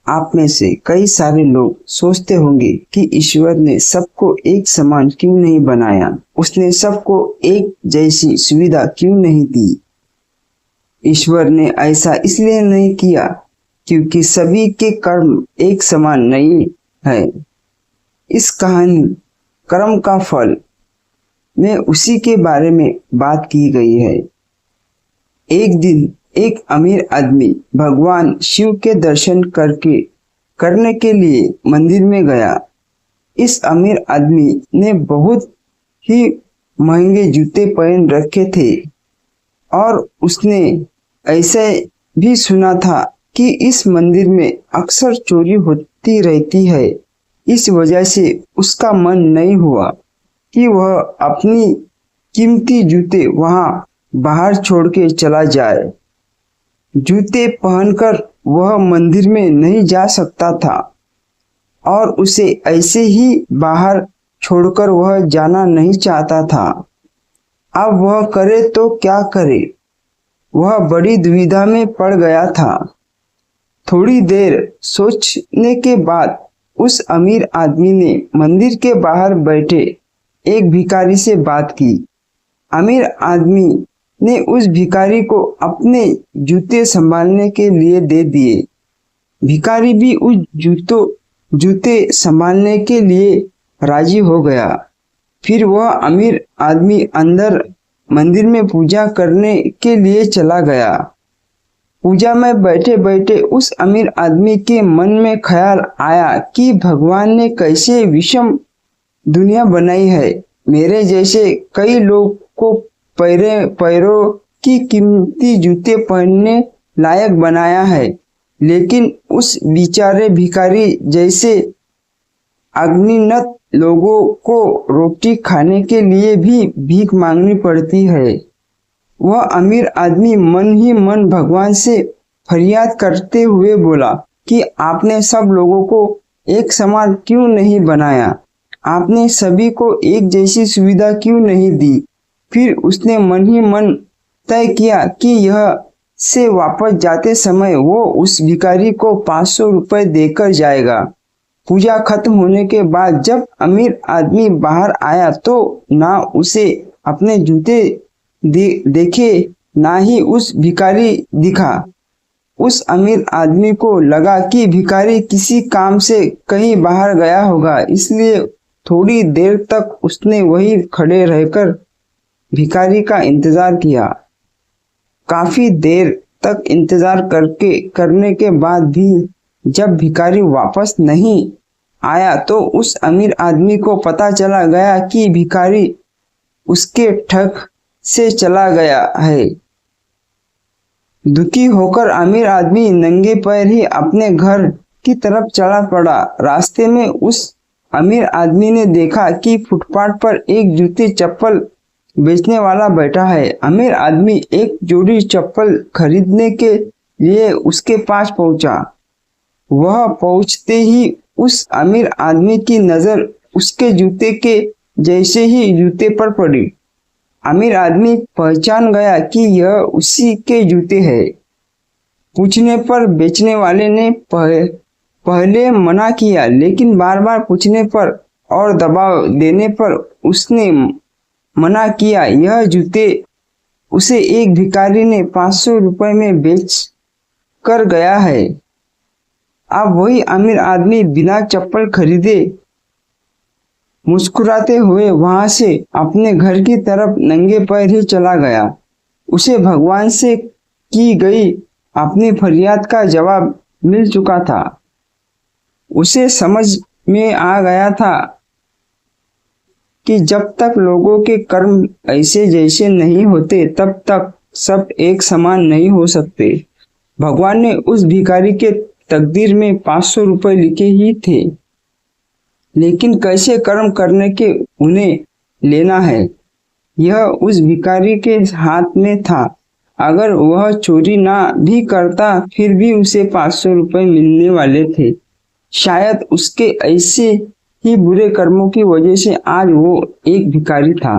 आप में से कई सारे लोग सोचते होंगे कि ईश्वर ने सबको एक समान क्यों नहीं बनाया, उसने सबको एक जैसी सुविधा क्यों नहीं दी। ईश्वर ने ऐसा इसलिए नहीं किया क्योंकि सभी के कर्म एक समान नहीं है। इस कहानी कर्म का फल में उसी के बारे में बात की गई है। एक दिन एक अमीर आदमी भगवान शिव के दर्शन करने के लिए मंदिर में गया। इस अमीर आदमी ने बहुत ही महंगे जूते पहन रखे थे और उसने ऐसे भी सुना था कि इस मंदिर में अक्सर चोरी होती रहती है। इस वजह से उसका मन नहीं हुआ कि वह अपनी कीमती जूते वहां बाहर छोड़ के चला जाए। जूते पहनकर वह मंदिर में नहीं जा सकता था और उसे ऐसे ही बाहर छोड़कर वह जाना नहीं चाहता था। अब वह करे तो क्या करे, वह बड़ी दुविधा में पड़ गया था। थोड़ी देर सोचने के बाद उस अमीर आदमी ने मंदिर के बाहर बैठे एक भिखारी से बात की। अमीर आदमी ने उस भिखारी को अपने जूते संभालने के लिए दे दिए। भिखारी भी उस जूते संभालने के लिए राजी हो गया। फिर वह अमीर आदमी अंदर मंदिर में पूजा करने के लिए चला गया। पूजा में बैठे बैठे उस अमीर आदमी के मन में ख्याल आया कि भगवान ने कैसे विषम दुनिया बनाई है। मेरे जैसे कई लोग को पैरों की कीमती जूते पहनने लायक बनाया है, लेकिन उस बेचारे भिखारी जैसे अज्ञात लोगों को रोटी खाने के लिए भी भीख मांगनी पड़ती है। वह अमीर आदमी मन ही मन भगवान से फरियाद करते हुए बोला कि आपने सब लोगों को एक समान क्यों नहीं बनाया, आपने सभी को एक जैसी सुविधा क्यों नहीं दी। फिर उसने मन ही मन तय किया कि यह से वापस जाते समय वो उस भिखारी को 500 रुपए देकर जाएगा। पूजा खत्म होने के बाद जब अमीर आदमी बाहर आया तो ना उसे अपने जूते देखे ना ही उस भिखारी दिखा। उस अमीर आदमी को लगा कि भिखारी किसी काम से कहीं बाहर गया होगा, इसलिए थोड़ी देर तक उसने वहीं खड़े रहकर भिखारी का इंतजार किया। काफी देर तक इंतजार करने के बाद भी जब भिखारी वापस नहीं आया तो उस अमीर आदमी को पता चला गया कि भिखारी उसके ठग से चला गया है। दुखी होकर अमीर आदमी नंगे पैर ही अपने घर की तरफ चला पड़ा। रास्ते में उस अमीर आदमी ने देखा कि फुटपाथ पर एक जूते चप्पल बेचने वाला बैठा है। अमीर आदमी एक जोड़ी चप्पल खरीदने के लिए उसके पास पहुंचा। वह पहुंचते ही उस अमीर आदमी की नजर उसके जूते के जैसे ही जूते पर पड़ी। अमीर आदमी पहचान गया कि यह उसी के जूते हैं। पूछने पर बेचने वाले ने पहले मना किया, लेकिन बार बार पूछने पर और दबाव देने पर उसने मना किया। यह जूते उसे एक भिखारी ने 500 रुपए में बेच कर गया है। अब वही अमीर आदमी बिना चप्पल खरीदे मुस्कुराते हुए वहां से अपने घर की तरफ नंगे पैर ही चला गया। उसे भगवान से की गई अपनी फरियाद का जवाब मिल चुका था। उसे समझ में आ गया था कि जब तक लोगों के कर्म ऐसे जैसे नहीं होते तब तक सब एक समान नहीं हो सकते। भगवान ने उस भिखारी के तकदीर में 500 रुपए लिखे ही थे, लेकिन कैसे कर्म करने के उन्हें लेना है यह उस भिखारी के हाथ में था। अगर वह चोरी ना भी करता फिर भी उसे 500 रुपए मिलने वाले थे। शायद उसके ऐसे ही बुरे कर्मों की वजह से आज वो एक भिखारी था।